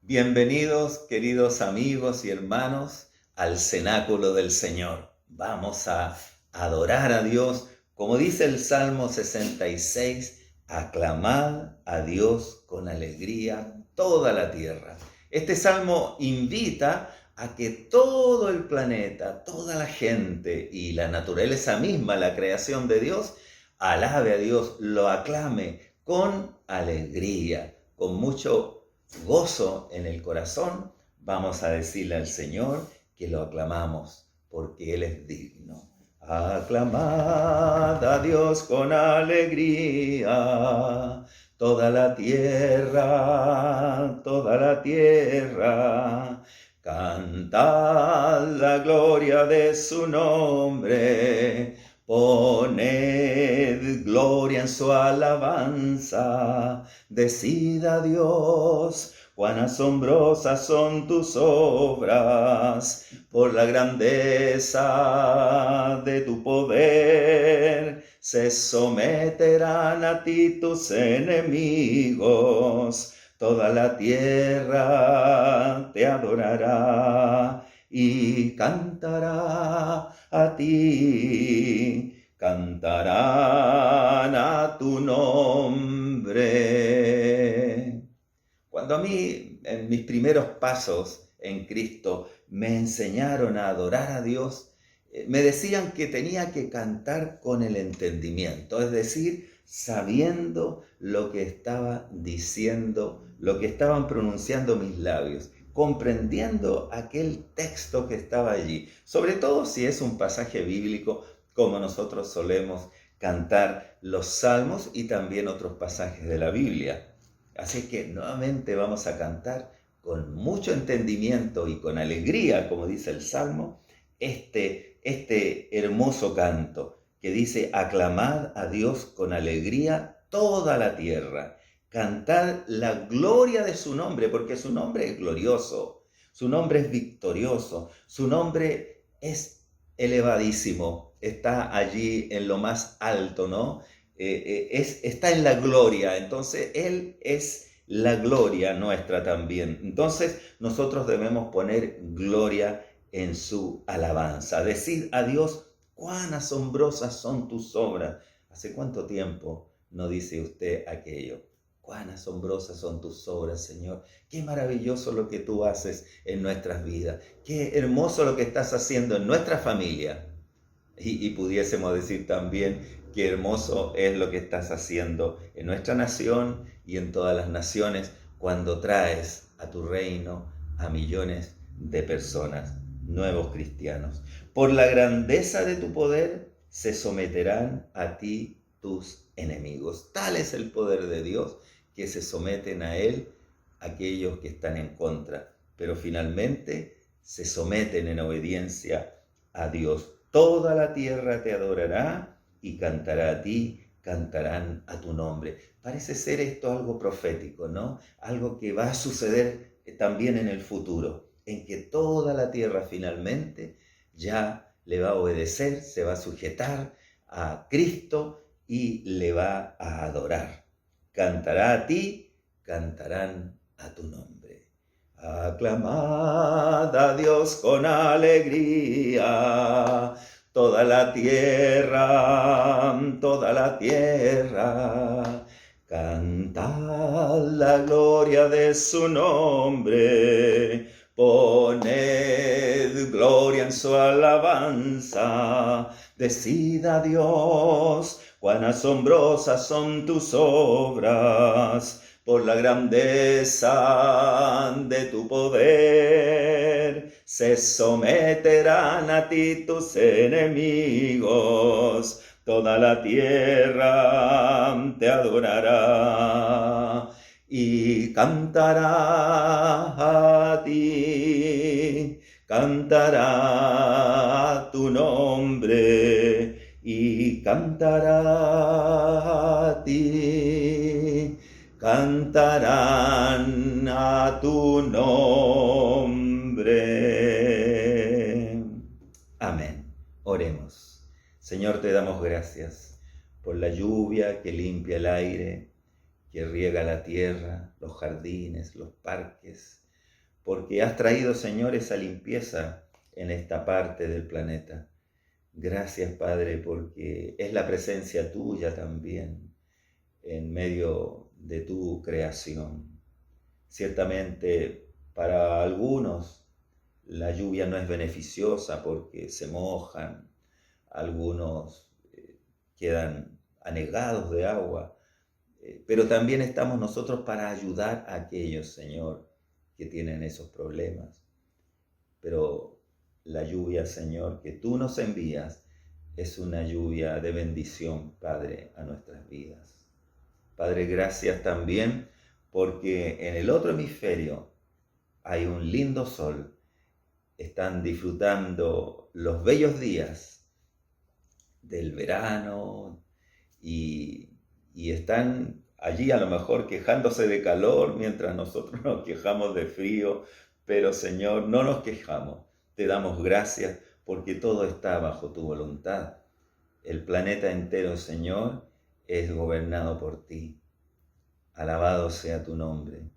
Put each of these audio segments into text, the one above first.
Bienvenidos, queridos amigos y hermanos, al cenáculo del Señor. Vamos a adorar a Dios, como dice el Salmo 66, aclamad a Dios con alegría toda la tierra. Este salmo invita a que todo el planeta, toda la gente y la naturaleza misma, la creación de Dios, alabe a Dios, lo aclame con alegría, con mucho gozo en el corazón. Vamos a decirle al Señor que lo aclamamos porque Él es digno. Aclamad a Dios con alegría, toda la tierra, cantad la gloria de su nombre, poned gloria en su alabanza, decid a Dios, cuán asombrosas son tus obras, por la grandeza de tu poder, se someterán a ti tus enemigos, toda la tierra te adorará y cantará a ti, cantarán a tu nombre. Cuando a mí, en mis primeros pasos en Cristo, me enseñaron a adorar a Dios, me decían que tenía que cantar con el entendimiento, es decir, sabiendo lo que estaba diciendo, lo que estaban pronunciando mis labios, comprendiendo aquel texto que estaba allí, sobre todo si es un pasaje bíblico, como nosotros solemos cantar los salmos y también otros pasajes de la Biblia. Así que nuevamente vamos a cantar con mucho entendimiento y con alegría, como dice el Salmo, este hermoso canto que dice: aclamad a Dios con alegría toda la tierra, cantad la gloria de su nombre, porque su nombre es glorioso, su nombre es victorioso, su nombre es elevadísimo, está allí en lo más alto, ¿no? Está en la gloria, entonces Él es la gloria nuestra también. Entonces nosotros debemos poner gloria en su alabanza. Decid a Dios, cuán asombrosas son tus obras. ¿Hace cuánto tiempo no dice usted aquello? Cuán asombrosas son tus obras, Señor. Qué maravilloso lo que tú haces en nuestras vidas. Qué hermoso lo que estás haciendo en nuestra familia. Y pudiésemos decir también qué hermoso es lo que estás haciendo en nuestra nación y en todas las naciones cuando traes a tu reino a millones de personas, nuevos cristianos. Por la grandeza de tu poder se someterán a ti tus enemigos. Tal es el poder de Dios que se someten a Él aquellos que están en contra, pero finalmente se someten en obediencia a Dios. Toda la tierra te adorará y cantará a ti, cantarán a tu nombre. Parece ser esto algo profético, ¿no? Algo que va a suceder también en el futuro, en que toda la tierra finalmente ya le va a obedecer, se va a sujetar a Cristo y le va a adorar. Cantará a ti, cantarán a tu nombre. Aclamad a Dios con alegría, toda la tierra, cantad la gloria de su nombre, poned gloria en su alabanza, decid a Dios, cuán asombrosas son tus obras, por la grandeza de tu poder, se someterán a ti tus enemigos, toda la tierra te adorará y cantará a ti, cantará tu nombre y cantará a ti, cantarán a tu nombre. Amén. Oremos. Señor, te damos gracias por la lluvia que limpia el aire, que riega la tierra, los jardines, los parques, porque has traído, Señor, esa limpieza en esta parte del planeta. Gracias, Padre, porque es la presencia tuya también en medio de tu creación. Ciertamente, para algunos la lluvia no es beneficiosa porque se mojan, algunos quedan anegados de agua, pero también estamos nosotros para ayudar a aquellos, Señor, que tienen esos problemas. Pero la lluvia, Señor, que tú nos envías es una lluvia de bendición, Padre, a nuestras vidas. Padre, gracias también porque en el otro hemisferio hay un lindo sol. Están disfrutando los bellos días del verano y están allí a lo mejor quejándose de calor mientras nosotros nos quejamos de frío, pero Señor, no nos quejamos. Te damos gracias porque todo está bajo tu voluntad. El planeta entero, Señor, es gobernado por ti. Alabado sea tu nombre.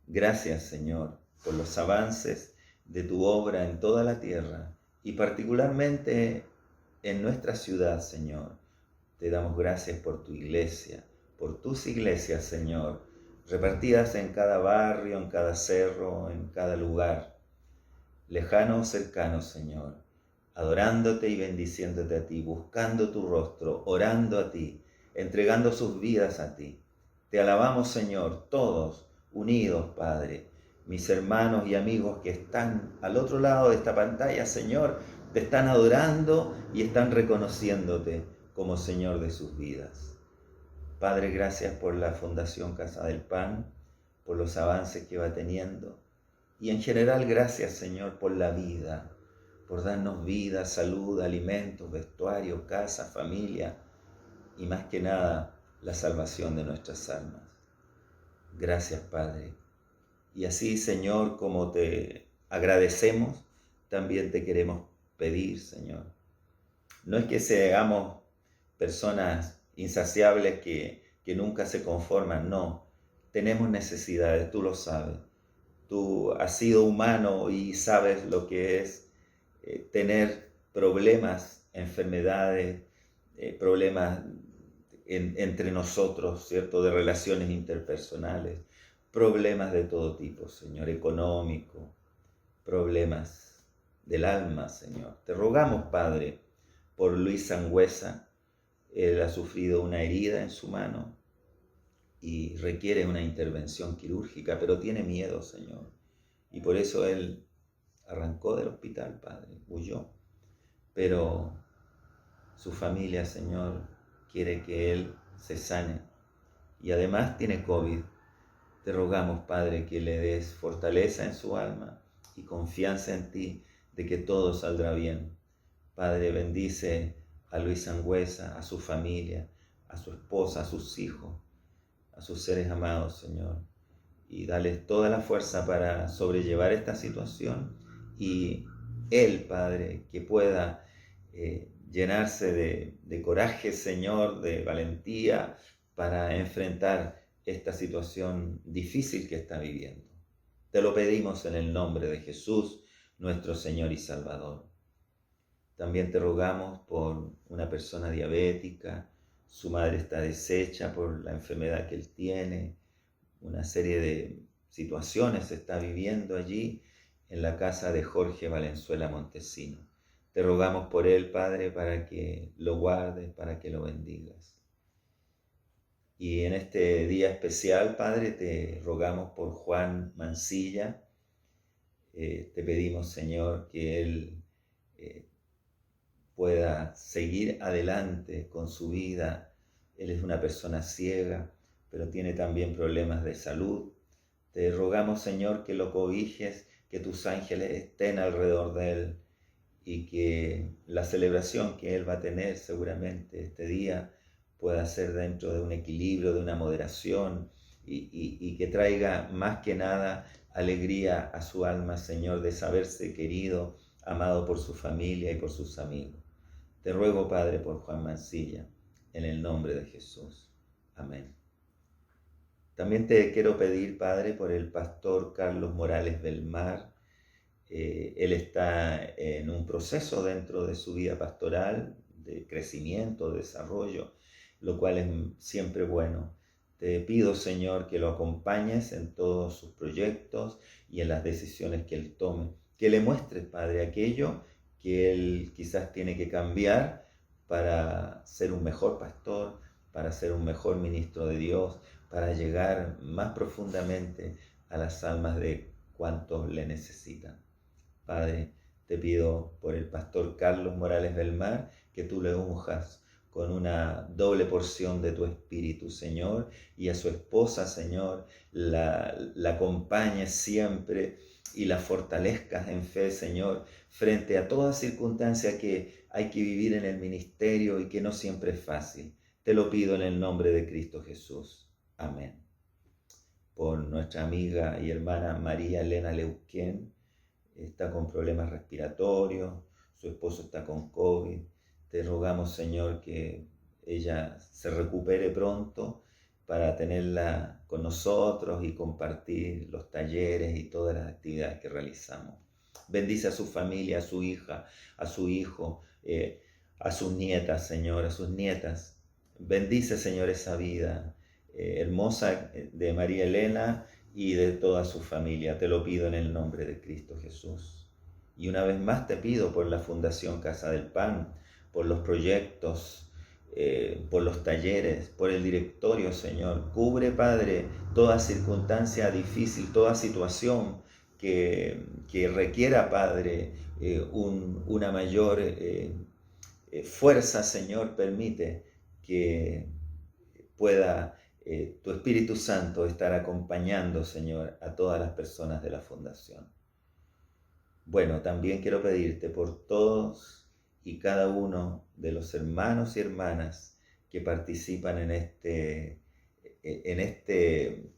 Gracias, Señor, por los avances de tu obra en toda la tierra y particularmente en nuestra ciudad, Señor. Te damos gracias por tu iglesia, por tus iglesias, Señor, repartidas en cada barrio, en cada cerro, en cada lugar, lejano o cercano, Señor, adorándote y bendiciéndote a ti, buscando tu rostro, orando a ti, entregando sus vidas a ti. Te alabamos, Señor, todos unidos, Padre. Mis hermanos y amigos que están al otro lado de esta pantalla, Señor, te están adorando y están reconociéndote como Señor de sus vidas. Padre, gracias por la Fundación Casa del Pan, por los avances que va teniendo. Y en general, gracias, Señor, por la vida, por darnos vida, salud, alimentos, vestuario, casa, familia y más que nada, la salvación de nuestras almas. Gracias, Padre. Y así, Señor, como te agradecemos, también te queremos pedir, Señor. No es que seamos personas insaciables que nunca se conforman, no. Tenemos necesidades, tú lo sabes. Tú has sido humano y sabes lo que es tener problemas, enfermedades, problemas entre nosotros, ¿cierto? De relaciones interpersonales, problemas de todo tipo, Señor, económico, problemas del alma, Señor. Te rogamos, Padre, por Luis Sangüesa. Él ha sufrido una herida en su mano y requiere una intervención quirúrgica, pero tiene miedo, Señor. Y por eso él arrancó del hospital, Padre, huyó. Pero su familia, Señor, quiere que él se sane. Y además tiene COVID. Te rogamos, Padre, que le des fortaleza en su alma y confianza en ti de que todo saldrá bien. Padre, bendice a Luis Sangüesa, a su familia, a su esposa, a sus hijos, a sus seres amados, Señor. Y dales toda la fuerza para sobrellevar esta situación. Y él, Padre, que pueda llenarse de coraje, Señor, de valentía para enfrentar esta situación difícil que está viviendo. Te lo pedimos en el nombre de Jesús, nuestro Señor y Salvador. También te rogamos por una persona diabética, su madre está deshecha por la enfermedad que él tiene, una serie de situaciones se está viviendo allí en la casa de Jorge Valenzuela Montesino. Te rogamos por él, Padre, para que lo guardes, para que lo bendigas. Y en este día especial, Padre, te rogamos por Juan Mancilla. Te pedimos, Señor, que él pueda seguir adelante con su vida. Él es una persona ciega, pero tiene también problemas de salud. Te rogamos, Señor, que lo cobijes, que tus ángeles estén alrededor de él y que la celebración que él va a tener seguramente este día pueda ser dentro de un equilibrio, de una moderación y que traiga más que nada alegría a su alma, Señor, de saberse querido, amado por su familia y por sus amigos. Te ruego, Padre, por Juan Mancilla, en el nombre de Jesús. Amén. También te quiero pedir, Padre, por el pastor Carlos Morales Belmar. Él está en un proceso dentro de su vida pastoral de crecimiento, desarrollo, lo cual es siempre bueno. Te pido, Señor, que lo acompañes en todos sus proyectos y en las decisiones que él tome. Que le muestres, Padre, aquello que él quizás tiene que cambiar para ser un mejor pastor, para ser un mejor ministro de Dios, para llegar más profundamente a las almas de cuantos le necesitan. Padre, te pido por el pastor Carlos Morales Belmar que tú le unjas con una doble porción de tu espíritu, Señor, y a su esposa, Señor, la acompañes siempre y la fortalezcas en fe, Señor, frente a toda circunstancia que hay que vivir en el ministerio y que no siempre es fácil. Te lo pido en el nombre de Cristo Jesús. Amén. Por nuestra amiga y hermana María Elena Leuquén, está con problemas respiratorios, su esposo está con COVID. Te rogamos, Señor, que ella se recupere pronto para tenerla con nosotros y compartir los talleres y todas las actividades que realizamos. Bendice a su familia, a su hija, a su hijo, a sus nietas, Señor, a sus nietas. Bendice, Señor, esa vida hermosa de María Elena y de toda su familia. Te lo pido en el nombre de Cristo Jesús. Y una vez más te pido por la Fundación Casa del Pan, por los proyectos, por los talleres, por el directorio, Señor. Cubre, Padre, toda circunstancia difícil, toda situación que requiera, Padre, una mayor fuerza, Señor. Permite que pueda tu Espíritu Santo estar acompañando, Señor, a todas las personas de la Fundación. Bueno, también quiero pedirte por todos y cada uno de los hermanos y hermanas que participan en este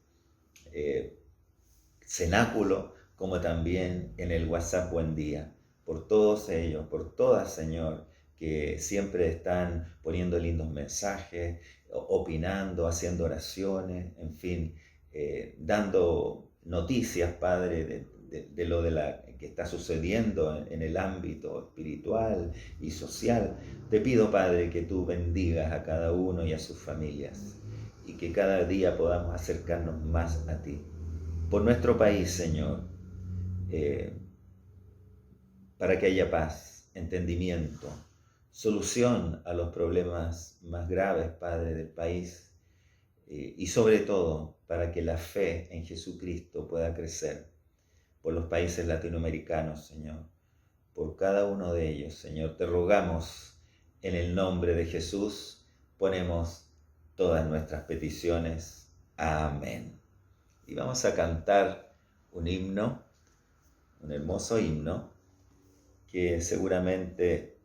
cenáculo, como también en el WhatsApp Buen Día. Por todos ellos, por todas, Señor, que siempre están poniendo lindos mensajes, opinando, haciendo oraciones, en fin, dando noticias, Padre, de lo que está sucediendo en el ámbito espiritual y social. Te pido, Padre, que tú bendigas a cada uno y a sus familias y que cada día podamos acercarnos más a ti. Por nuestro país, Señor, para que haya paz, entendimiento, solución a los problemas más graves, Padre, del país, y sobre todo para que la fe en Jesucristo pueda crecer por los países latinoamericanos, Señor, por cada uno de ellos, Señor. Te rogamos en el nombre de Jesús, ponemos todas nuestras peticiones. Amén. Y vamos a cantar un himno, un hermoso himno, que seguramente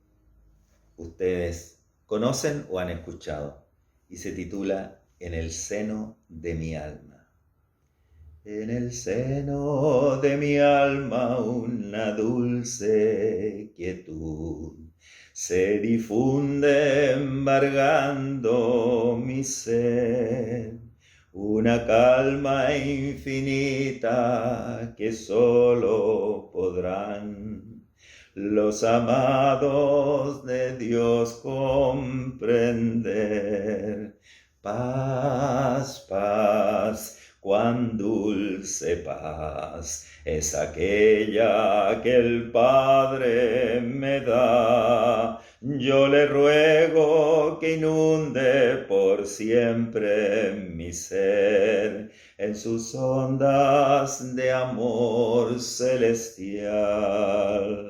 ustedes conocen o han escuchado, y se titula En el seno de mi alma. En el seno de mi alma una dulce quietud se difunde embargando mi ser, una calma infinita que solo podrán los amados de Dios comprender. Paz, paz, cuán dulce paz es aquella que el Padre me da. Yo le ruego que inunde por siempre mi ser en sus ondas de amor celestial.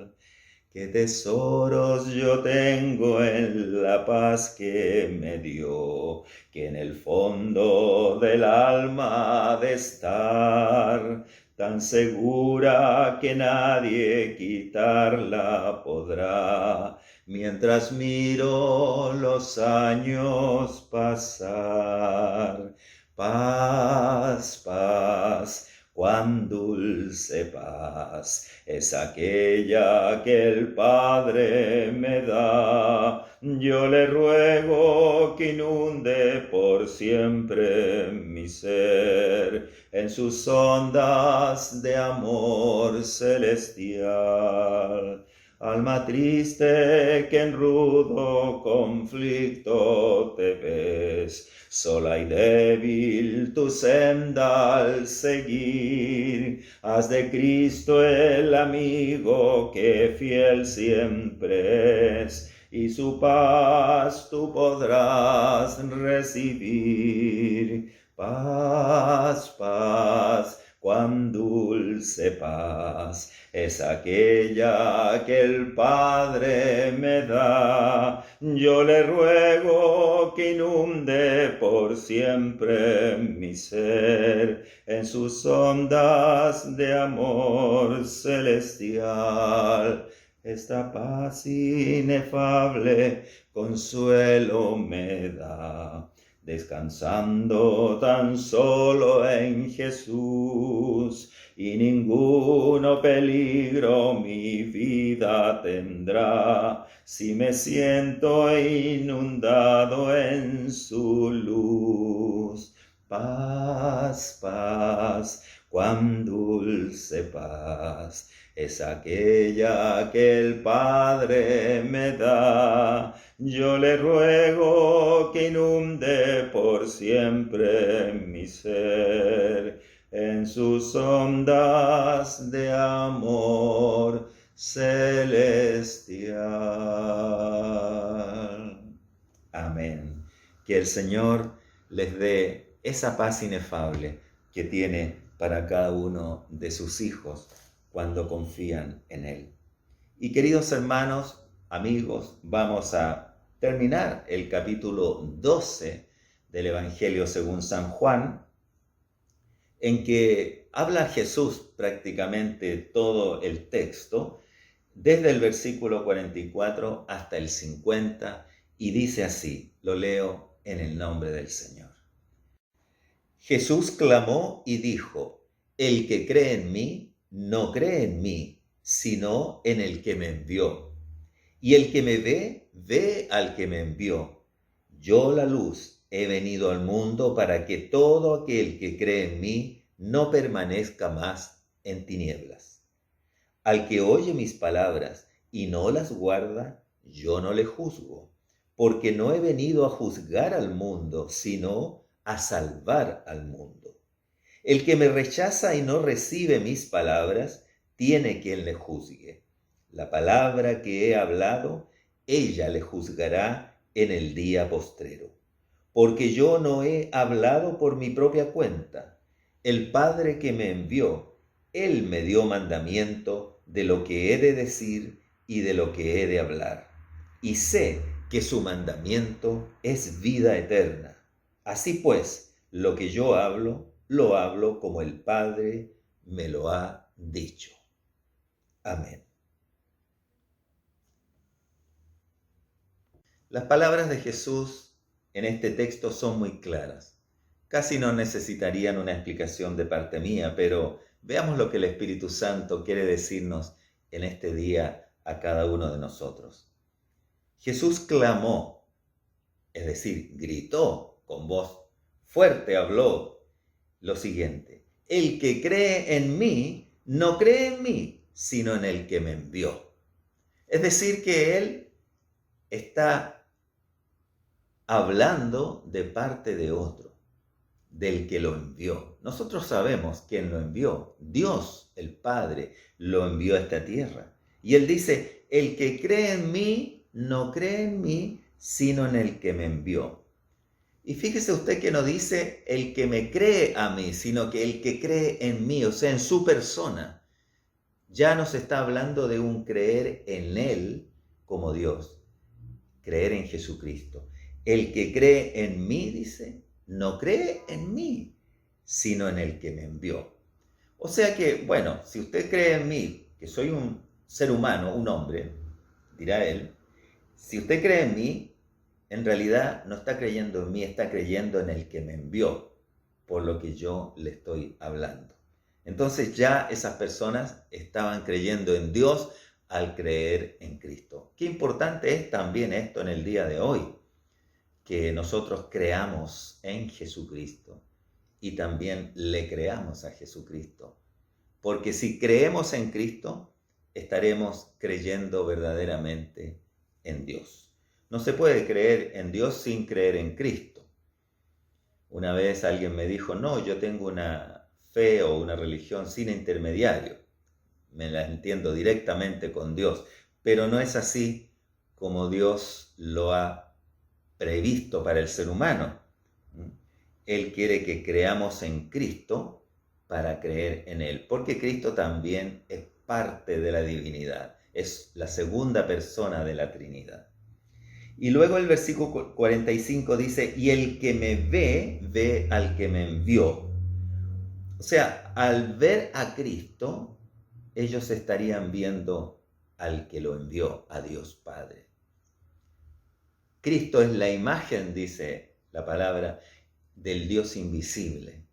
Qué tesoros yo tengo en la paz que me dio, que en el fondo del alma ha de estar, tan segura que nadie quitarla podrá, mientras miro los años pasar. Paz, paz, cuán dulce paz es aquella que el Padre me da. Yo le ruego que inunde por siempre mi ser en sus ondas de amor celestial. Alma triste que en rudo conflicto te ves, sola y débil tu senda al seguir, haz de Cristo el amigo que fiel siempre es, y su paz tú podrás recibir. Paz, paz, cuán dulce paz es aquella que el Padre me da. Yo le ruego que inunde por siempre mi ser en sus ondas de amor celestial. Esta paz inefable consuelo me da, descansando tan solo en Jesús, y ninguno peligro mi vida tendrá, si me siento inundado en su luz. Paz, paz, cuán dulce paz es aquella que el Padre me da. Yo le ruego que inunde por siempre mi ser en sus ondas de amor celestial. Amén. Que el Señor les dé esa paz inefable que tiene para cada uno de sus hijos cuando confían en Él. Y queridos hermanos, amigos, vamos a terminar el capítulo 12 del Evangelio según San Juan, en que habla Jesús prácticamente todo el texto, desde el versículo 44 hasta el 50, y dice así, lo leo en el nombre del Señor. Jesús clamó y dijo, el que cree en mí, no cree en mí, sino en el que me envió. Y el que me ve, ve al que me envió. Yo, la luz, he venido al mundo para que todo aquel que cree en mí no permanezca más en tinieblas. Al que oye mis palabras y no las guarda, yo no le juzgo, porque no he venido a juzgar al mundo, sino a salvar al mundo. El que me rechaza y no recibe mis palabras, tiene quien le juzgue. La palabra que he hablado, ella le juzgará en el día postrero. Porque yo no he hablado por mi propia cuenta. El Padre que me envió, Él me dio mandamiento de lo que he de decir y de lo que he de hablar. Y sé que su mandamiento es vida eterna. Así pues, lo que yo hablo, lo hablo como el Padre me lo ha dicho. Amén. Las palabras de Jesús en este texto son muy claras. Casi no necesitarían una explicación de parte mía, pero veamos lo que el Espíritu Santo quiere decirnos en este día a cada uno de nosotros. Jesús clamó, es decir, gritó con voz fuerte, habló lo siguiente: el que cree en mí, no cree en mí, sino en el que me envió. Es decir, que Él está hablando de parte de otro, del que lo envió. Nosotros sabemos quién lo envió. Dios, el Padre, lo envió a esta tierra. Y Él dice, el que cree en mí, no cree en mí, sino en el que me envió. Y fíjese usted que no dice el que me cree a mí, sino que el que cree en mí, o sea, en su persona. Ya nos está hablando de un creer en Él como Dios, creer en Jesucristo. El que cree en mí, dice, no cree en mí, sino en el que me envió. O sea que, bueno, si usted cree en mí, que soy un ser humano, un hombre, dirá Él, si usted cree en mí, en realidad no está creyendo en mí, está creyendo en el que me envió, por lo que yo le estoy hablando. Entonces ya esas personas estaban creyendo en Dios al creer en Cristo. Qué importante es también esto en el día de hoy, que nosotros creamos en Jesucristo y también le creamos a Jesucristo. Porque si creemos en Cristo, estaremos creyendo verdaderamente en Dios. No se puede creer en Dios sin creer en Cristo. Una vez alguien me dijo, no, yo tengo una fe o una religión sin intermediario. Me la entiendo directamente con Dios, pero no es así como Dios lo ha previsto para el ser humano. Él quiere que creamos en Cristo para creer en Él, porque Cristo también es parte de la divinidad, es la segunda persona de la Trinidad. Y luego el versículo 45 dice, y el que me ve, ve al que me envió. O sea, al ver a Cristo, ellos estarían viendo al que lo envió, a Dios Padre. Cristo es la imagen, dice la palabra, del Dios invisible.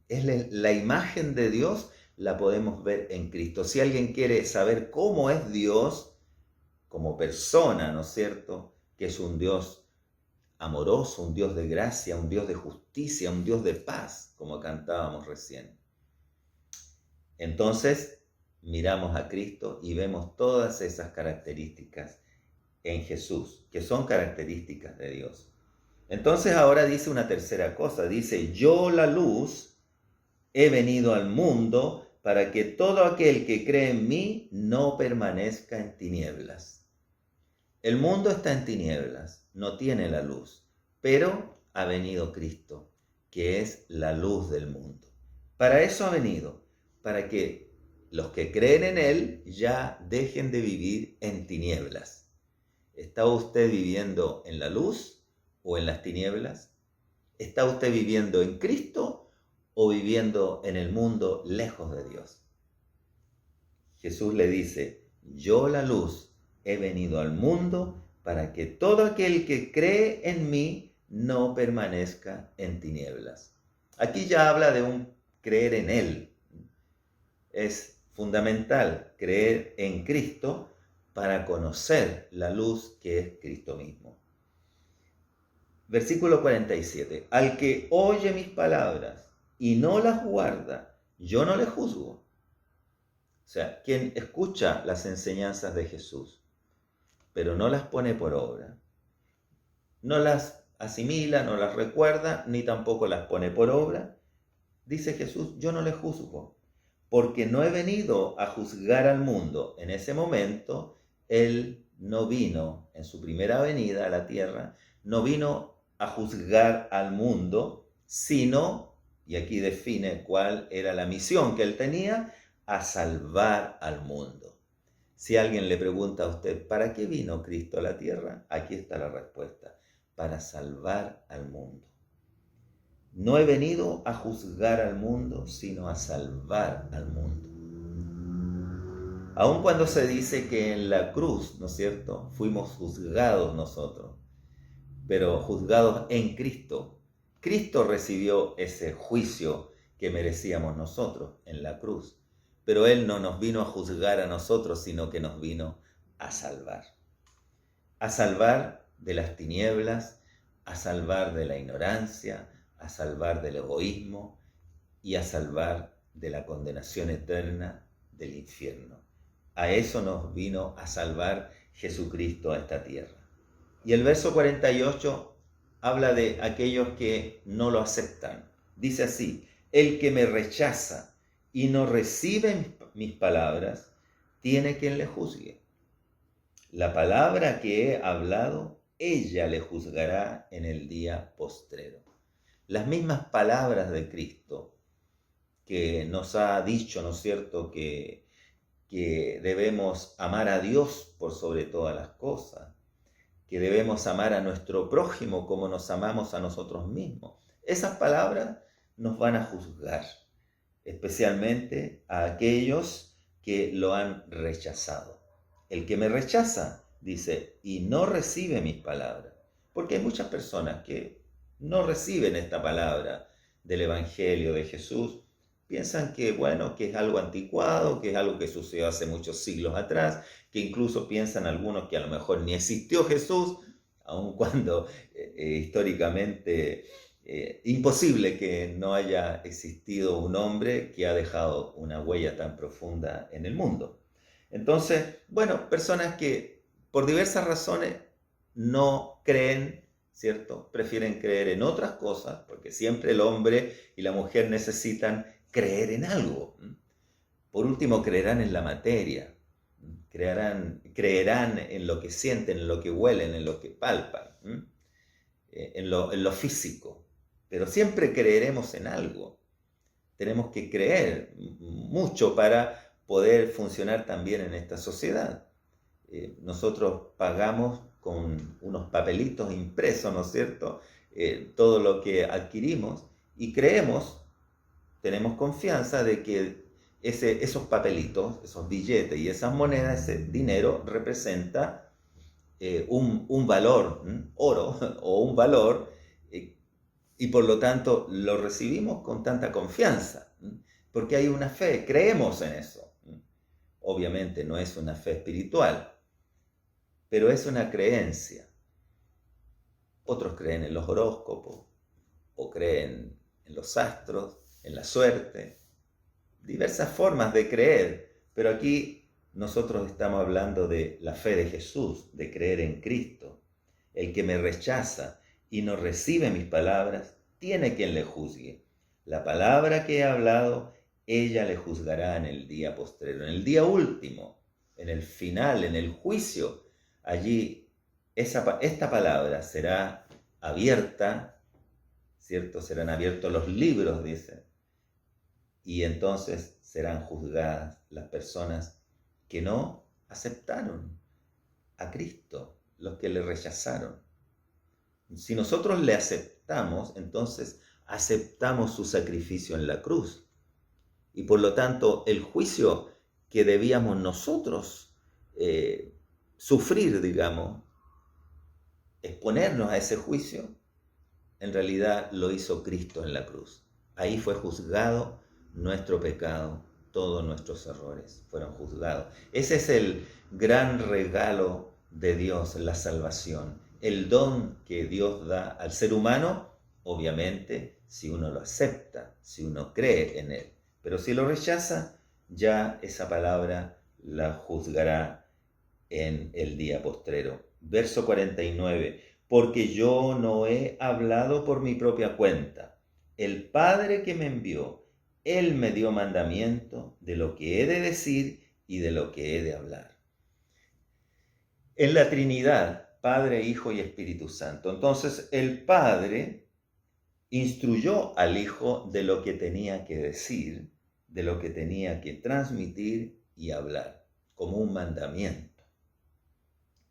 Es la imagen de Dios, la podemos ver en Cristo. Si alguien quiere saber cómo es Dios como persona, ¿no es cierto?, que es un Dios amoroso, un Dios de gracia, un Dios de justicia, un Dios de paz, como cantábamos recién. Entonces, miramos a Cristo y vemos todas esas características en Jesús, que son características de Dios. Entonces ahora dice una tercera cosa, dice, yo la luz he venido al mundo para que todo aquel que cree en mí no permanezca en tinieblas. El mundo está en tinieblas, no tiene la luz, pero ha venido Cristo, que es la luz del mundo. Para eso ha venido, para que los que creen en Él ya dejen de vivir en tinieblas. ¿Está usted viviendo en la luz o en las tinieblas? ¿Está usted viviendo en Cristo o viviendo en el mundo lejos de Dios? Jesús le dice, yo la luz he venido al mundo para que todo aquel que cree en mí no permanezca en tinieblas. Aquí ya habla de un creer en Él. Es fundamental creer en Cristo para conocer la luz que es Cristo mismo. Versículo 47. Al que oye mis palabras y no las guarda, yo no le juzgo. O sea, quien escucha las enseñanzas de Jesús, pero no las pone por obra, no las asimila, no las recuerda, ni tampoco las pone por obra, dice Jesús, yo no le juzgo, porque no he venido a juzgar al mundo. En ese momento, Él no vino en su primera venida a la tierra, no vino a juzgar al mundo, sino, y aquí define cuál era la misión que Él tenía, a salvar al mundo. Si alguien le pregunta a usted, ¿para qué vino Cristo a la tierra? Aquí está la respuesta, para salvar al mundo. No he venido a juzgar al mundo, sino a salvar al mundo. Aun cuando se dice que en la cruz, ¿no es cierto?, fuimos juzgados nosotros, pero juzgados en Cristo. Cristo recibió ese juicio que merecíamos nosotros en la cruz, pero Él no nos vino a juzgar a nosotros, sino que nos vino a salvar de las tinieblas, a salvar de la ignorancia, a salvar del egoísmo y a salvar de la condenación eterna del infierno. A eso nos vino a salvar Jesucristo a esta tierra. Y el verso 48 habla de aquellos que no lo aceptan. Dice así, el que me rechaza y no recibe mis palabras, tiene quien le juzgue. La palabra que he hablado, ella le juzgará en el día postrero. Las mismas palabras de Cristo que nos ha dicho, ¿no es cierto?, que debemos amar a Dios por sobre todas las cosas, que debemos amar a nuestro prójimo como nos amamos a nosotros mismos. Esas palabras nos van a juzgar, especialmente a aquellos que lo han rechazado. El que me rechaza, dice, y no recibe mis palabras, porque hay muchas personas que no reciben esta palabra del Evangelio de Jesús, Piensan que, bueno, que es algo anticuado, que es algo que sucedió hace muchos siglos atrás, que incluso piensan algunos que a lo mejor ni existió Jesús, aun cuando históricamente imposible que no haya existido un hombre que ha dejado una huella tan profunda en el mundo. Entonces, bueno, personas que por diversas razones no creen, ¿cierto? Prefieren creer en otras cosas, porque siempre el hombre y la mujer necesitan creer en algo. Por último, creerán en la materia, creerán en lo que sienten, en lo que huelen, en lo que palpan, en lo físico. Pero siempre creeremos en algo. Tenemos que creer mucho para poder funcionar también en esta sociedad. Nosotros pagamos con unos papelitos impresos, ¿no es cierto?, todo lo que adquirimos y creemos, tenemos confianza de que esos papelitos, esos billetes y esas monedas, ese dinero representa un valor, oro o un valor, y por lo tanto lo recibimos con tanta confianza, porque hay una fe, creemos en eso. Obviamente no es una fe espiritual, pero es una creencia. Otros creen en los horóscopos, o creen en los astros, en la suerte, diversas formas de creer, pero aquí nosotros estamos hablando de la fe de Jesús, de creer en Cristo. El que me rechaza y no recibe mis palabras, tiene quien le juzgue. La palabra que he hablado, ella le juzgará en el día postrero, en el día último, en el final, en el juicio. Allí esta palabra será abierta, ¿cierto? Serán abiertos los libros, dice, y entonces serán juzgadas las personas que no aceptaron a Cristo, los que le rechazaron. Si nosotros le aceptamos, entonces aceptamos su sacrificio en la cruz. Y por lo tanto, el juicio que debíamos nosotros sufrir, digamos, exponernos a ese juicio, en realidad lo hizo Cristo en la cruz. Ahí fue juzgado nuestro pecado, todos nuestros errores fueron juzgados. Ese es el gran regalo de Dios, la salvación, el don que Dios da al ser humano, obviamente, si uno lo acepta, si uno cree en él. Pero si lo rechaza, ya esa palabra la juzgará en el día postrero. Verso 49, porque yo no he hablado por mi propia cuenta. El Padre que me envió, Él me dio mandamiento de lo que he de decir y de lo que he de hablar. En la Trinidad, Padre, Hijo y Espíritu Santo. Entonces el Padre instruyó al Hijo de lo que tenía que decir, de lo que tenía que transmitir y hablar, como un mandamiento.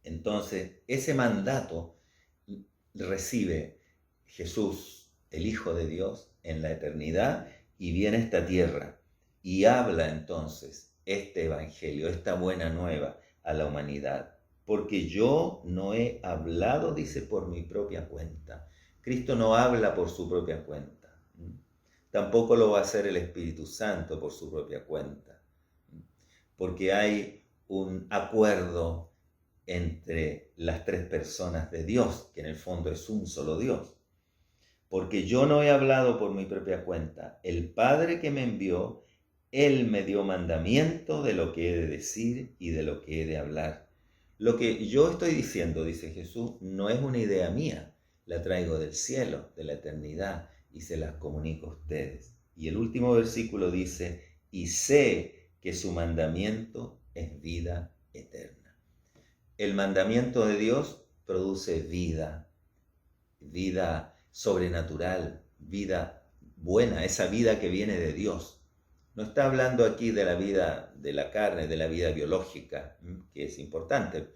Entonces, ese mandato recibe Jesús, el Hijo de Dios, en la eternidad y viene a esta tierra y habla entonces este evangelio, esta buena nueva a la humanidad. Porque yo no he hablado, dice, por mi propia cuenta. Cristo no habla por su propia cuenta. Tampoco lo va a hacer el Espíritu Santo por su propia cuenta. Porque hay un acuerdo entre las tres personas de Dios, que en el fondo es un solo Dios. Porque yo no he hablado por mi propia cuenta. El Padre que me envió, Él me dio mandamiento de lo que he de decir y de lo que he de hablar. Lo que yo estoy diciendo, dice Jesús, no es una idea mía. La traigo del cielo, de la eternidad, y se las comunico a ustedes. Y el último versículo dice, y sé que su mandamiento es vida eterna. El mandamiento de Dios produce vida, vida sobrenatural, vida buena, esa vida que viene de Dios. No está hablando aquí de la vida de la carne, de la vida biológica, que es importante.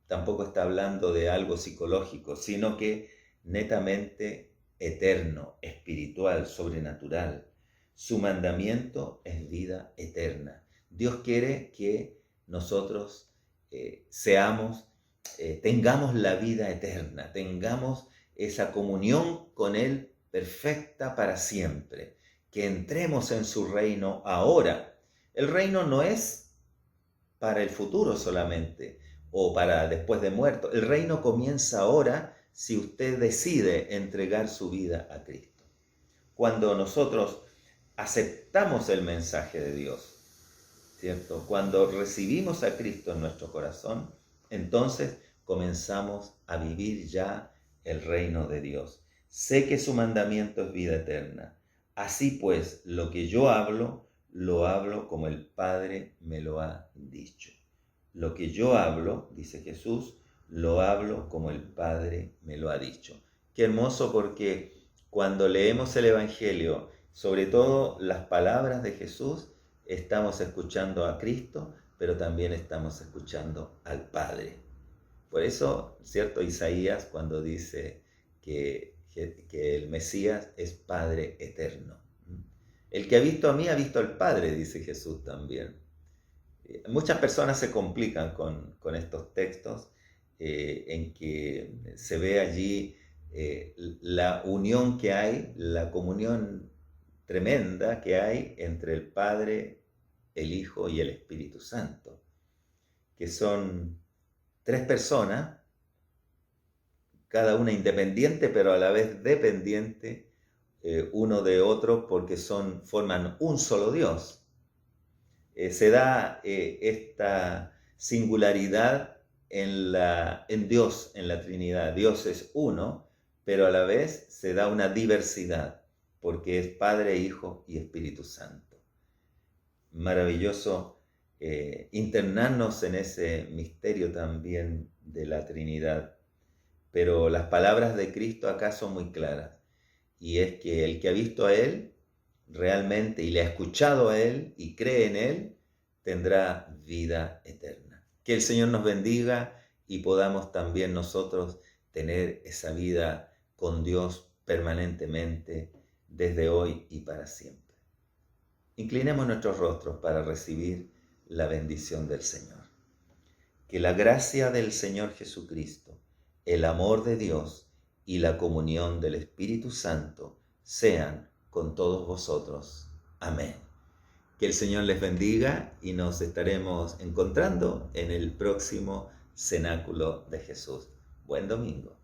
Tampoco está hablando de algo psicológico, sino que netamente eterno, espiritual, sobrenatural. Su mandamiento es vida eterna. Dios quiere que nosotros tengamos la vida eterna, tengamos esa comunión con Él perfecta para siempre, que entremos en su reino ahora. El reino no es para el futuro solamente o para después de muerto. El reino comienza ahora si usted decide entregar su vida a Cristo. Cuando nosotros aceptamos el mensaje de Dios, ¿cierto? Cuando recibimos a Cristo en nuestro corazón, entonces comenzamos a vivir ya el reino de Dios. Sé que su mandamiento es vida eterna. Así pues, lo que yo hablo, lo hablo como el Padre me lo ha dicho. Lo que yo hablo, dice Jesús, lo hablo como el Padre me lo ha dicho. Qué hermoso, porque cuando leemos el Evangelio, sobre todo las palabras de Jesús, estamos escuchando a Cristo, pero también estamos escuchando al Padre. Por eso, ¿cierto? Isaías cuando dice que el Mesías es Padre eterno. El que ha visto a mí ha visto al Padre, dice Jesús también. Muchas personas se complican con estos textos en que se ve allí la unión que hay, la comunión tremenda que hay entre el Padre, el Hijo y el Espíritu Santo, que son tres personas, cada una independiente, pero a la vez dependiente uno de otro, porque forman un solo Dios. Se da esta singularidad en Dios, en la Trinidad. Dios es uno, pero a la vez se da una diversidad, porque es Padre, Hijo y Espíritu Santo. Maravilloso internarnos en ese misterio también de la Trinidad. Pero las palabras de Cristo acá son muy claras, y es que el que ha visto a Él realmente y le ha escuchado a Él y cree en Él, tendrá vida eterna. Que el Señor nos bendiga y podamos también nosotros tener esa vida con Dios permanentemente desde hoy y para siempre. Inclinemos nuestros rostros para recibir la bendición del Señor. Que la gracia del Señor Jesucristo, el amor de Dios y la comunión del Espíritu Santo sean con todos vosotros. Amén. Que el Señor les bendiga y nos estaremos encontrando en el próximo Cenáculo de Jesús. Buen domingo.